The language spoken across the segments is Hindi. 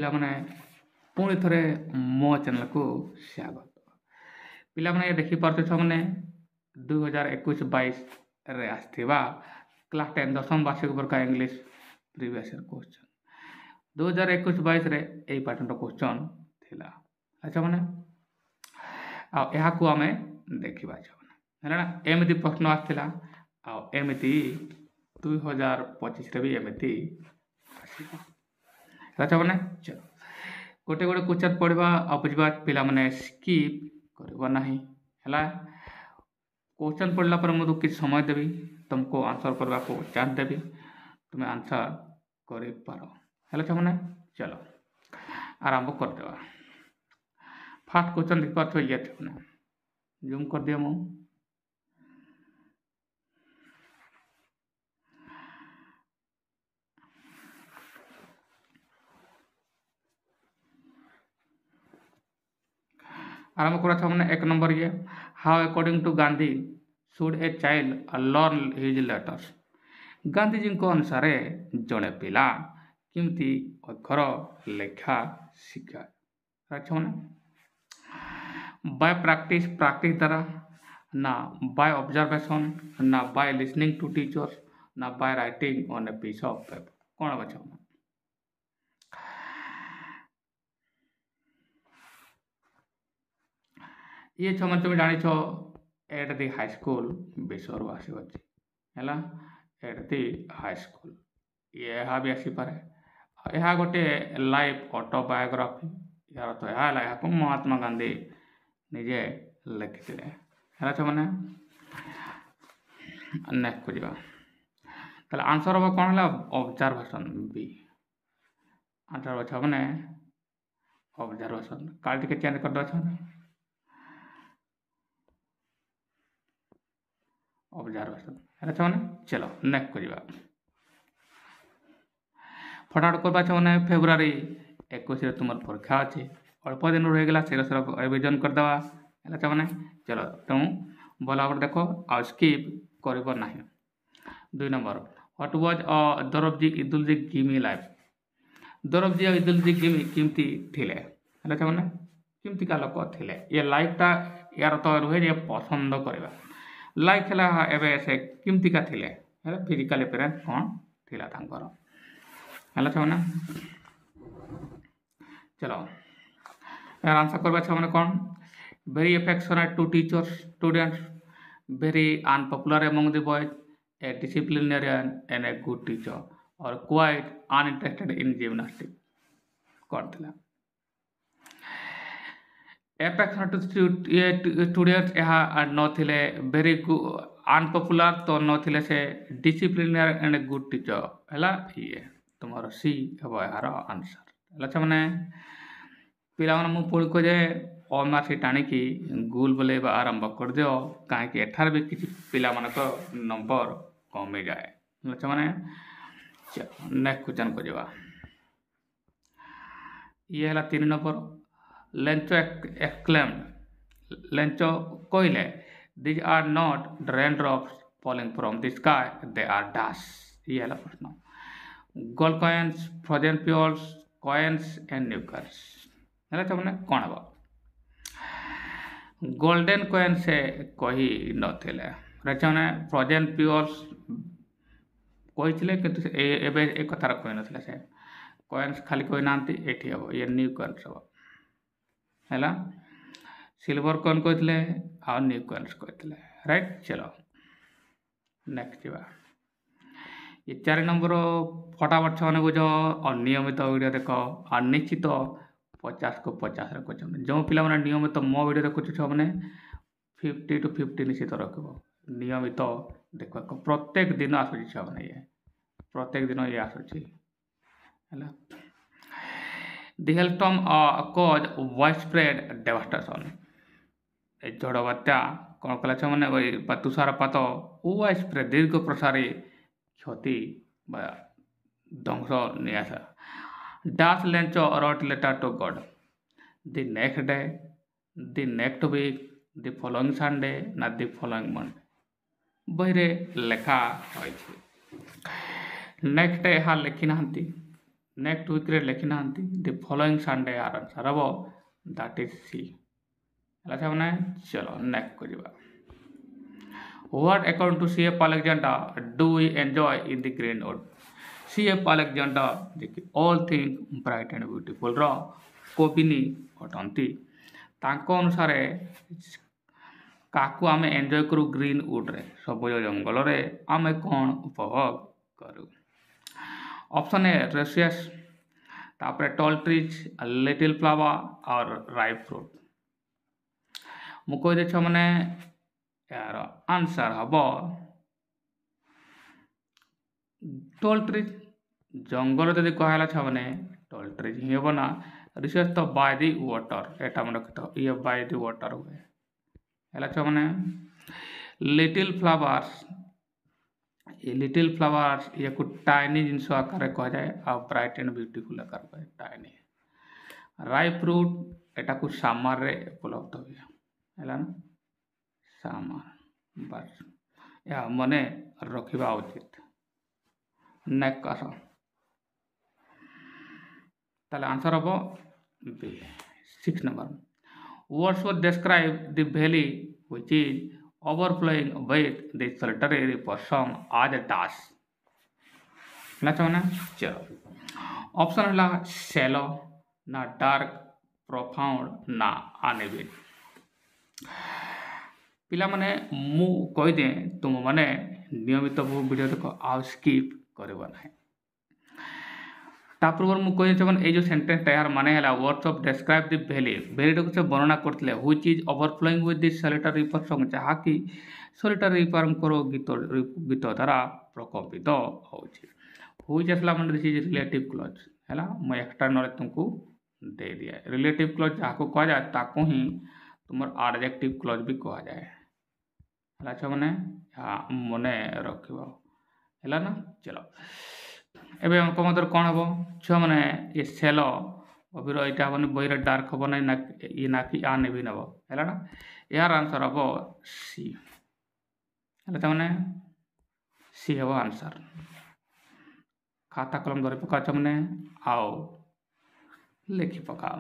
ପିଲାମାନେ ପୁଣି ଥରେ ମୋ ଚ୍ୟାନେଲକୁ ସ୍ୱାଗତ। ପିଲାମାନେ ଦେଖିପାରୁଛ ଛୁଆମାନେ 2021-22ରେ ଆସିଥିବା କ୍ଲାସ୍ 10 ଦଶମ ବାର୍ଷିକ ପରୀକ୍ଷା ଇଂଲିଶ ପ୍ରିଭିୟସ୍ ଇୟର୍ କ୍ୱେଶ୍ଚନ୍ 2021-22ରେ ଏଇ ପାଟର୍ନର କ୍ୱେଶ୍ଚନ୍ ଥିଲା। ଆଚ୍ଛା ମାନେ ଆଉ ଏହାକୁ ଆମେ ଦେଖିବା ଛୁଆମାନେ ହେଲା ନା। ଏମିତି ପ୍ରଶ୍ନ ଆସିଥିଲା ଆଉ ଏମିତି 2025ରେ ବି ଏମିତି ଆସିବ। ଆଚ୍ଛା ମାନେ ଚଲ ଗୋଟେ କ୍ୱେଶ୍ଚନ୍ ପଢ଼ିବା ଆଉ ବୁଝିବା। ପିଲାମାନେ ସ୍କିପ୍ କରିବ ନାହିଁ ହେଲା। क्वेश्चन पढ़ला पर मुझे किसी समय देवी तुमको आंसर करने को चांस देवी तुम्हें आंसर कर पार है। मैंने चलो आरंभ कर देवा। फास्ट क्वेश्चन देख पार्थ ये जूम कर दिया मु आरंभ करा था मैंने 1 नंबर ये how according to Gandhi should a child learn his letters. गांधीजी अनुसार जड़े पिला किमती अक्षर लेखा शिक्षा। अच्छा मैंने बाय प्रैक्टिस द्वारा ना बाय ऑब्जर्वेशन ना बाय लिसनिंग टू टीचर्स ना by writing on a piece of paper कौन बच्चा ये छमन तुम जानी छो एट दी हाई स्कूल विषय आसुच्छी है। एट दी हाई स्कूल यह भी आसीपे यह गोटे लाइफ ऑटोबायोग्राफी यार तो यह महात्मा गांधी निजे लिखि है। मैंने नेक्स्ट को जावा ताले आंसर हम कौन है ऑब्जर्वेशन बी आंसर अच्छा मैंने ऑब्जर्वेशन कार्ड टिके चेंज कर दो। ऑब्जर्वेशन अच्छा मैंने चलो नेक्स्ट को जावा फटाफट करवा मैंने फेब्रुआरी 21 तुम परीक्षा अच्छे अल्प दिन रहीगला से रिविजन करदे। अच्छा मैंने चलो तुम भल भाव देख आ स्किप कर ना। 2 number what was Dorabji Edulji Gimi life. Dorabji और इदुलजी गिमी किमती थिले अच्छा मैंने किमती का लोक थिले ये लाइफटा यार तो रुहे जे पसंद करवा लाइफ है एवं से किमती का थिले फिजिकल अपीयरेंस कौन थिला तांकर है। मैंने चलो यार आंसर करवा मैंने कौन very affectionate to teachers students very unpopular among the boys a disciplinarian and a good teacher or quite uninterested in gymnastic कौन थिला। एफेक्शनेट स्टूडेंट्स यहाँ नथिले वेरी अनपॉपुलर तो नथिले से डिसिप्लिनरी एंड गुड टीचर है ये तुम्हारा सी हम यार आंसर। अच्छा मैंने पिला मुझे पुणी कहे अमार्क टाणिकी गुल बोलेबा आरंभ कर दियो कहीं एठार भी किसी पिला नंबर कमी जाए। अच्छा मैंने नेक्स्ट क्वेश्चन को जावा ये है 3 नंबर लेंचो एक्सक्लेम्ड लेंचो कहले these are not raindrops falling from the sky they are dust. ये है प्रश्न gold coins frozen pearls coins and new coins है। मैंने कौन हम गोल्डन कॉइन से कही नथिले मैंने फ्रोजन प्योर्स कही कि कथार कही ना से कॉइन्स खाली कही ना ये हम ये न्यू कॉइन्स हम है सिल्वर कॉइन कहते आ न्यू कॉइन्स कहते राइट। चलो नेक्स्ट जावा ये 4 नंबर फटाफट छे बुझ अनियमित वीडियो देख अनिश्चित 50 को 50 क्वेश्चन जो पिला मैंने नियमित मो वीडियो देखु छुआ मैंने 50 to 50 निश्चित रख नियमित देख प्रत्येक दिन आसूँ छुआ मैंने ये प्रत्येक दिन ये आसूँ है। The hailstorm caused widespread devastation। झड़ बात्या कौन कला मैंने तुषारपात वाइडस्प्रेड दीर्घ प्रसारी क्षति ध्वंस नहीं आसा। Dash Lencho wrote letter to God the next day the next week the following Sunday ना the following Monday बहिरे लेखा नेक्स्ट यहाँ लिखी ना नेक्स्ट वीक्रे लिखी ना the following Sunday are answer हम दैट इज सी है मैंने चलो नेक्स्ट करिबा what according to C F Alexander do we enjoy in the greenwood C F Alexander जे all thing bright and beautiful रो कोबिनी अटंती तांको अनुसार काकू आमे एंजॉय करू ग्रीनवुड रे सबुज जंगल रे आमे कौन उपभोग करू ऑप्शन ए रेसियस तापर टॉल ट्रीज लिटिल फ्लावर और राइप फ्रूट मु कहि दे छ माने यार आंसर हबो टॉल ट्रीज जंगल जदि कहला छ माने टॉल ट्रीज ही हबो ना रिसर्च तो बाय द वाटर एटा मन रखतो ये बाय द वाटर हुए हैला छ माने लिटिल फ्लावर्स ये लिटिल फ्लावर्स ये को टाइनी जिनस आकार कह जाए आ ब्राइट एंड ब्यूटीफुल आकार कह टाइनी राइप फ्रूट एटा को सामार रे उपलब्ध हुए हैला ना सामार बस या मने रखिबा उचित नेक्स्ट कास ताले आंसर हबो B 6 number words would describe the valley which is overflowing with the solitary river song as a dash ହେଲା ଚାହୁଁନା ଚलो ऑप्शन ହେଲା shallow ना डार्क प्रोफाउंड ना अनइवन पिला माने मु कहि दे तुम माने नियमित वीडियो देख आ स्किप करबो नाही तापर मु कहि छ ए जो सेंटेंस यार माने हला words of describe the valley को से वर्णना करतले which is overflowing with the solitary river song जहा कि सॉलिटरी रिवर करो गीत द्वारा प्रकम्पित होछि व्हिच असला माने दिस इज रिलेटिव क्लॉज हला मैं एक्स्ट्रा नॉलेज तुमको दे दिया रिलेटिव क्लॉज जहा को कहा जाए ताको ही तुमर एडजेक्टिव क्लॉज भी कहा जाए हला छ माने मने रखिबो हला ना चलो एबे अंक मदर कौन हम छुआ मैंने ये सेल अभी यहाँ हम बही डार्क हम ना ये ना कि आ नेबी नब है ना यार आंसर हम सी है मैंने सी हम आंसर खाता कलम धरी पका मैंने आओ लिखि पका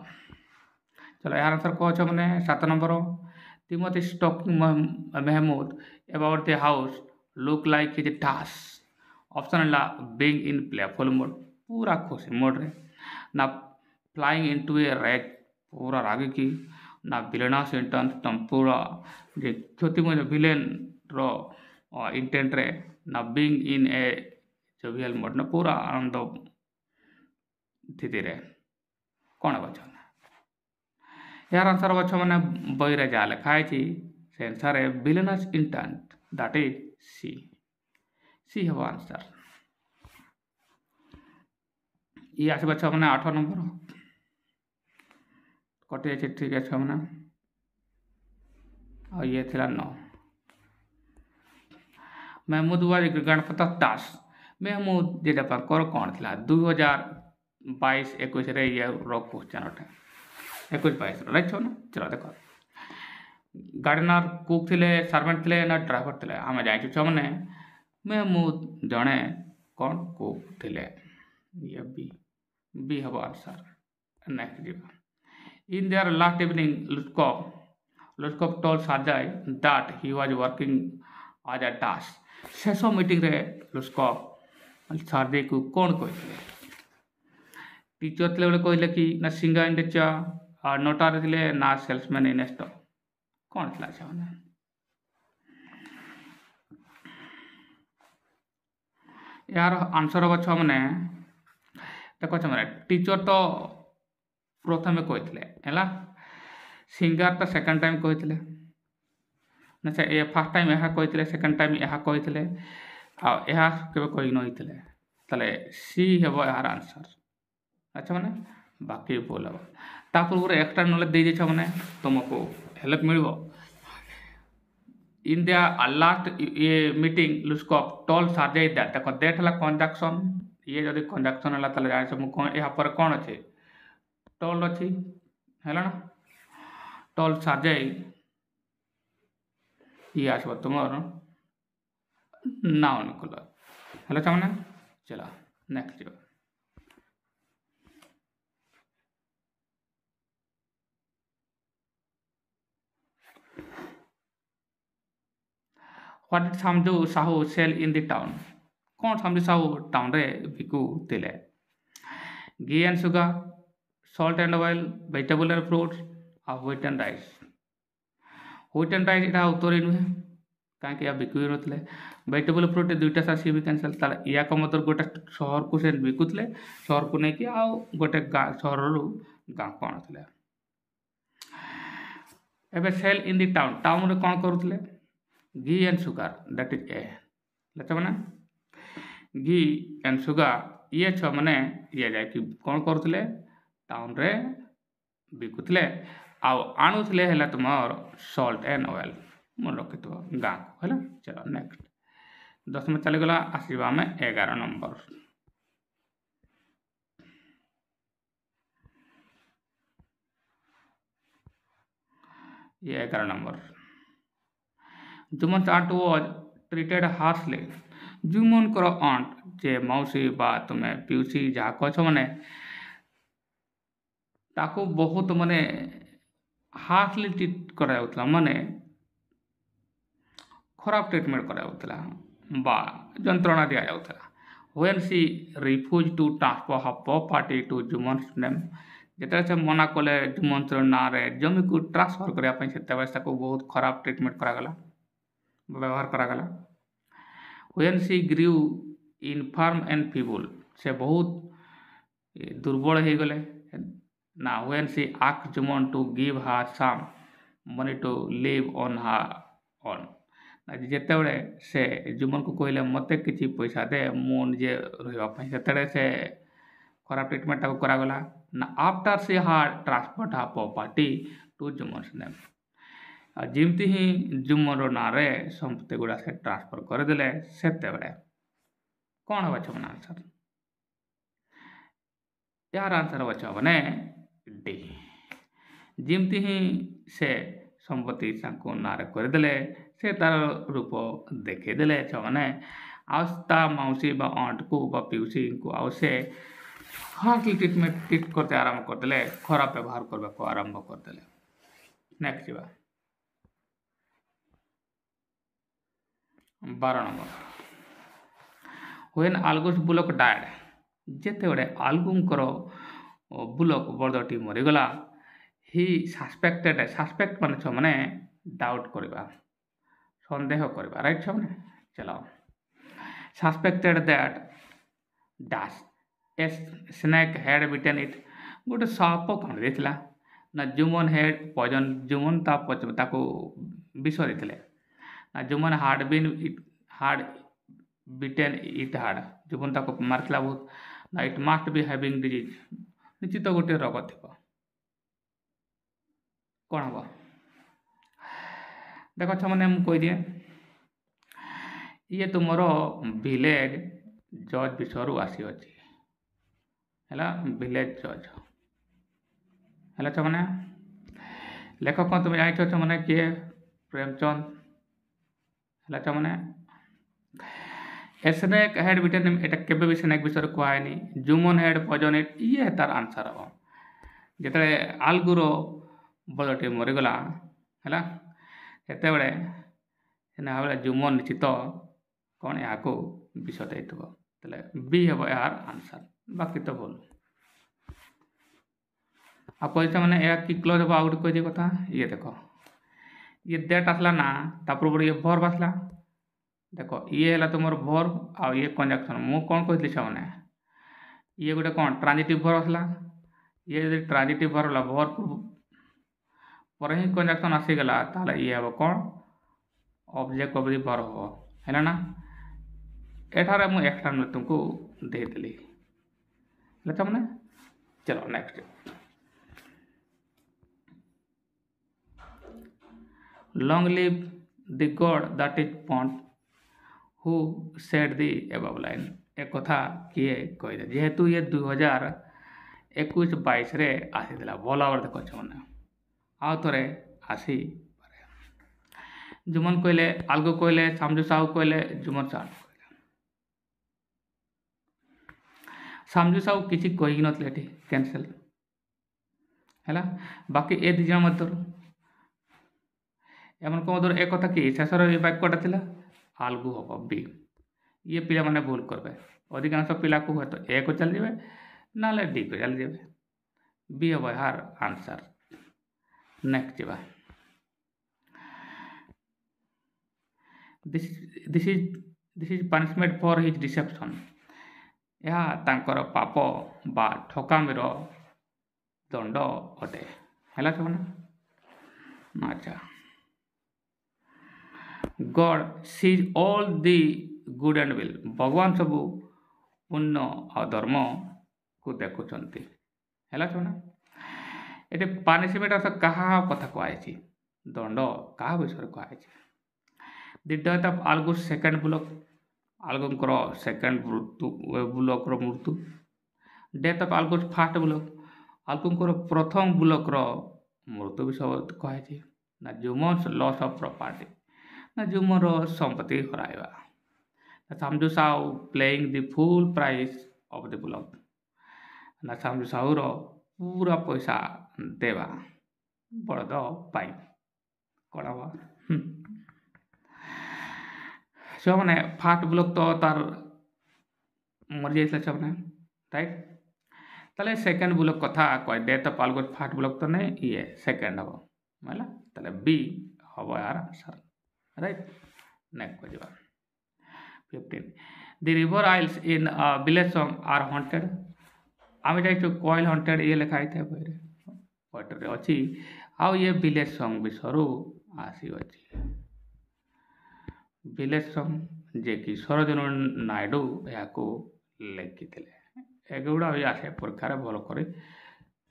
चलो यार आंसर कह मैंने 7 number Timothy talking Mahmud about the house look like is task option है बीइंग इन प्लेफुल मोड पूरा खुशी मोड रे ना फ्लाइंग इनटू ए रैक पूरा रागे की ना विलेनस इंटेंट तुम पूरा जे क्षति में विलेन रो इंटेंट रे ना being in A jovial mode ना पूरा आनंद स्थिति रे कौन बच्चा यार आंसर बच्चा मैंने बही रे जा लिखा है सेंसर है villainous intent that is C C हम आंसर ये आस बच्चा मैंने 8 नंबर कटे जाए ठीक है मैंने और ये थी 9 महमूद वाज गणपत दास महमूद जेटा कर कौन थी 2022-21 रे ये रो क्वेश्चन अटे 21-22 राइट छो ना चलो देखो गार्डनर कुक थिले सर्वेंट थिले ना ड्राइवर थिले आम जाइछु छ माने महमूद जड़े कौन कुक थिले ये बी हम आंसर नेक्स्ट जीवा इन देयर लास्ट इवनिंग लुस्कॉप टोल्ड साजाई that he was working as a task शेष मीटिंग रे लुस्कॉप सारदे को कौन कहले टीचर थिले कहले कि ना सिंगर इन द चा और नोटार थिले ना सेल्समैन इन स्टोर कौन थिला छाने यार आंसर हम छ मैंने देखो छ मैंने टीचर तो प्रथम कहते है सिंगर तो सेकेंड टाइम कहते अच्छा ये फर्स्ट टाइम यह कहते सेकेंड टाइम यह कहते के कही नई ताले सी हम यार आंसर अच्छा मैंने बाकी बोल हम तापूर्व एक्स्ट्रा नॉलेज दे दे मैंने तुमको help mill in the last ये मीटिंग लुस्कॉप टोल सार्जे देखो देट है कंजक्शन ये जब कंजक्शन है ताले जाने से यहाँ पर कौन अच्छे टोल अच्छी है ना टोल सार्जे ये आसब तुम ना अनुकूल है मैंने चला next What did Samju Sahu sell in the town? कौन समझू साहू टाउन रे बिकुले? Ghee and sugar, salt and oil, vegetable and fruits or wheat and rice. Wheat and rice এটা উত্তরে নুহে কাହିଁକି ବିକ୍ରି ନଥିଲେ. ଭେଜିଟେବଲ ଫ୍ରୁଟ୍ ଦୁଇଟା ସାସି ବି କ୍ୟାନସଲ୍. ତାହେଲେ ୟାକ ମଧ୍ୟରୁ ଗୋଟେ ସହରକୁ ସେ ବିକୁଥିଲେ, ସହରକୁ ନେଇକି ଆଉ ଗୋଟେ ଗାଁ ସହରରୁ ଗାଁକୁ ଆଣୁଥିଲେ. ଏବେ ସେଲ୍ ଇନ୍ ଦି ଟାଉନ୍, ଟାଉନରେ କ'ଣ କରୁଥିଲେ? Ghee and sugar, that is A. ମାନେ ଘି ଆଣ୍ଡ ସୁଗାର ଇଏ ଛୁଆମାନେ ଇଏ ଯାଇକି କ'ଣ କରୁଥିଲେ? ଟାଉନରେ ବିକୁଥିଲେ ଆଉ ଆଣୁଥିଲେ ହେଲା ତୁମର ସଲ୍ଟ ଆଣ୍ଡ ଅଏଲ୍. ମନେ ରଖିଥିବ ଗାଁକୁ ହେଲା. ଚଲ ନେକ୍ସଟ 10 ଚାଲିଗଲା. ଆସିବା ଆମେ 11 ନମ୍ବର. ये 11 number. Juman aunt was treated harshly. Juman कर आंट जे मौसी बा तुमे पिउसी जहाँ कछ माने ताको बहुत माने हार्शली ट्रीट करा माने खराब ट्रीटमेंट करा बा जंत्रणा दिया जाउथला. When she refused to transfer her property to Jumon's name, ଯେତେବେଳେ ସେ ମନା କଲେ ଜୁମନ୍ର ନାଁରେ ଜମିକୁ ଟ୍ରାନ୍ସଫର୍ କରିବା ପାଇଁ, ସେତେବେଳେ ତାକୁ ବହୁତ ଖରାପ ଟ୍ରିଟମେଣ୍ଟ କରାଗଲା, ବ୍ୟବହାର କରାଗଲା. When she grew infirm and feeble, ସେ ବହୁତ ଦୁର୍ବଳ ହେଇଗଲେ ନା. When she asked Jumon to give her some money to live on her own, ଯେତେବେଳେ ସେ ଜୁମନକୁ କହିଲେ ମୋତେ କିଛି ପଇସା ଦେ ମୁଁ ନିଜେ ରହିବା ପାଇଁ, ସେତେବେଳେ ସେ ଖରାପ ଟ୍ରିଟମେଣ୍ଟ ତାକୁ କରାଗଲା ନା. ଆଫ୍ଟର ସେ ହାର୍ଡ ଟ୍ରାନ୍ସଫର୍ଡ ହା ପ୍ରପର୍ଟି ଟୁ ଜୁମନ୍ସ ନେମ୍, ଯେମିତି ହିଁ ଜୁମନର ନାଁରେ ସମ୍ପତ୍ତି ଗୁଡ଼ା ସେ ଟ୍ରାନ୍ସଫର କରିଦେଲେ, ସେତେବେଳେ କ'ଣ ହେବ ଛୁଆ ଆନ୍ସର? यार आंसर बचा बने डी. जिमती ही से संपत्ति को नारे करदेले, से तार रूप देखेदेले छने आस्ता मौसी बा आंट को बा पिउसी को आउ से हार्टली ट्रीटमेंट ट्रीट करते आरंभ करदेले, खराब व्यवहार करबा को आरंभ करदेले. नेक्स्ट बा 12 नंबर. व्हेन आल्गुस बुलक डायड, जेते बड़े आल्गुंकर बुलक बर्दटी मरीगला, ही सस्पेक्टेड, सस्पेक्ट मान छ माने डाउट करबा, संदेह करबा. राइट छ माने चलो. Suspected that dash a snake had bitten it, गोटे साप कामड़ देथिला ना. जुमन हैड पॉइजन, जुमन ताको विष देथिले ना. Juman had been it had bitten it hard, जुमन ताको मारथिला बहुत ना. It must be having disease, निश्चित गोटे रोग थी. कौन हम देख छे मुझे कहीदिए, ये तुमर विलेज जज विषय आसी अच्छी है. विलेज जज है छे लेखक तुम जान छे किए? प्रेमचंद है छे. स्नेक हेड बिटेन, एटा केबे भी स्नेक विषय कहनी. जुमन हेड पॉइजन इट, ये तार आंसर हम. जिते आल्गुर बड़टे मरीगला है, सेतेबले भाव जुमन निश्चित कौन या विष देते बी हम यार आंसर. बाकी तो भूल आप मैंने या कि क्लोज हम आउट कह कथा. ये देख ये डेट आसला ना, तापर ये भर्व आसला. देख ये है तुम भर्व आ ये कंजक्शन. मु कौन कहती मैंने ये गोटे कौन ट्रांजिटिव भर्व आसला. ये जो ट्रांजिटिव भर्व भर्व पर ही कंजक्शन आसीगला, ताले ये हम कौन ऑब्जेक्ट ऑफ द भर्व है ना. एठारे मु एक्सटर्नल तुमको देदेली मैंने. चलो next. Long live the God that is point who said the above line. एक कथा किए कहीदे, जेहेतु ये 2021-22 रे आसी दिला. भल भाव देख मैंने आउ थे आसी. जुमन कहले, आल्गो कहले, सामजू साहू कहले, जुमन साहू कहले. सामजू साहू किसी कही नथिले एठी कैंसिल है. बाकी ए दिज मध्य एमन मध्य एक कथा कि शेषर वाक्यटा थिला आलगू हम बी। ये पिला मैंने भूल करबे अधिकांश पिला को हुए तो ए को चल जाए ना डी को चल जाए बी हम यार आंसर। नेक्स्ट जावा this is punishment for his deception. यह तांकर पाप बा ठकामीर दंड अटे है ना। अच्छा God sees all the good and will भगवान सबू पुण्य और धर्म को देखुंट है ना। ये पनिशमेंट अर्थ क्या कथा कहुई दंड क्या विषय कहुई the death of Algu's second bullock आलगुंकर सेकेंड बुलकर मृत्यु। Death of Algu's first bullock आलगुंकर प्रथम बुलकर मृत्यु विषय कहुई ना। जुमस लॉस ऑफ प्रॉपर्टी ना जुमर संपत्ति हराइबा। Samju Sahu paying the full price of the bullock ना। सामजू साहूर पूरा पैसा देवा बड़द पाई कौन हम सब मैंने फास्ट बुलक तो तार मरी जाइए सब राइट। ताले सेकेंड बुलक कथा कह death of Algu's first bullock तो नहीं ये सेकेंड हम है ताले बी हम यार आंसर राइट। नेक्स्ट को 15 the river isles in village song are haunted. आम जाइए कॉइल हॉन्टेड ये लिखाई था बहरे पोएट्री अच्छी आउ ये विलेज सॉन्ग विषय आसी अच्छी विलेज सॉन्ग जे कि सरोजन नायडू या लिखी एगुड़ा भी आसे परीक्षा भल कर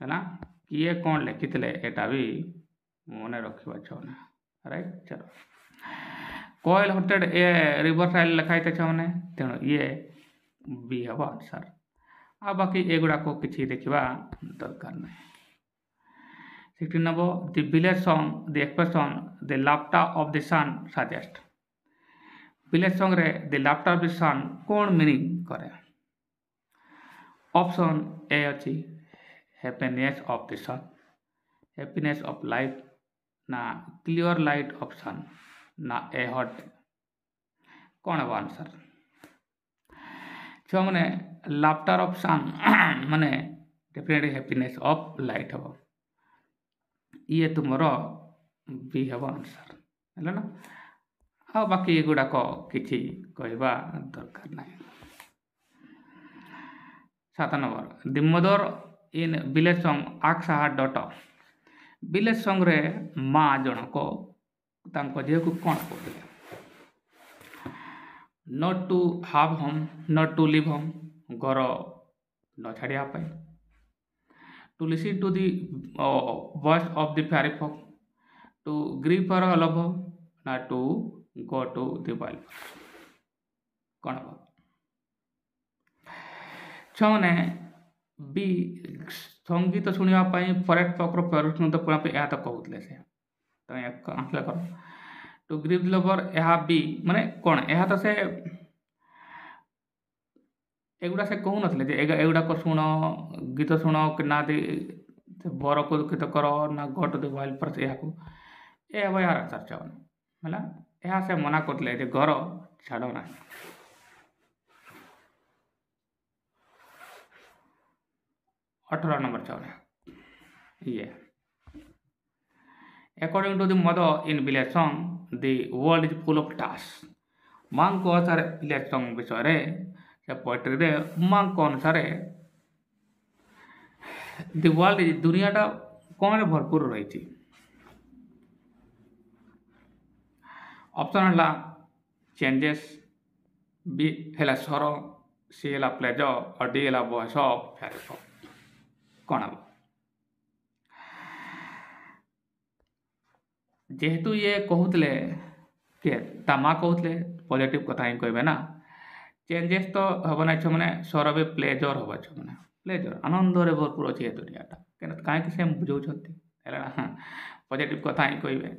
किए कौन लिखी एटा भी मन रखा छुना राइट। चलो coil haunted a river side लिखाई थे छुने तेणु ये बी हम आंसर। आ बाकी एगुड़ा को किसी देखा दरकार नहीं। 16 number the village song the expression the laughter of the sun suggest. Village song रे the laughter of the sun कौन मीनिंग करे। ऑप्शन ए अच्छी happiness of the sun happiness of life ना क्लियर लाइट ऑफ सन ना ए हॉट कौन है आंसर। छुआ मैंने लाफ्टर ऑफ सन माने डेफिनेटली हैप्पीनेस ऑफ लाइट हम ये तुमर बी हम आंसर है ना। हाँ बाकी एगुड़ाक किसी कहवा दरकार ना। 7 number the mother in village song asks her daughter. Village song रे माँ जनक झी को कौन कहते not to have home not to leave home घर न छाड़ापी to listen to the voice of the fairy folk to grieve for love ना to go to the wild कौन हम। छुआ मैंने बी संगीत शुणापी फरेस्ट फॉकर फेवरेट पुणापी यह तो कहते से तो आंसर कर टू ग्रीव लवर यह बी माने कौन यह तो से एगुड़ा से कहू ना एगुड़ा को शुण गीत शुण कि ना बर को दुखित कर ना go to the wild forest यह हम यार आंसर चाहना है यह से मना करते घर छाड़ ना। 18 नंबर चाहना ये according to the mother in village song the world is full of task. माँ को अनुसार विलेज सॉन्ग विषय से पोएट्री रे माँ को अनुसार द वर्ल्ड इज दुनियाटा कौन भरपूर रही। ऑप्शन है चेंजेस बी है स्वर सी है प्लेजर और डी है वॉइस ऑफ फेरी फॉक कौन हम। जेहेतु ये कहते किए ता माँ कहते पॉजिटिव कथा ही कहे ना चेंजेस तो हम ना मैंने स्वर भी प्लेजर हम मैंने प्लेजर आनंद भरपूर अच्छे दुनियाटा कहीं से बुझाऊँ पॉजिटिव कथा ही कहे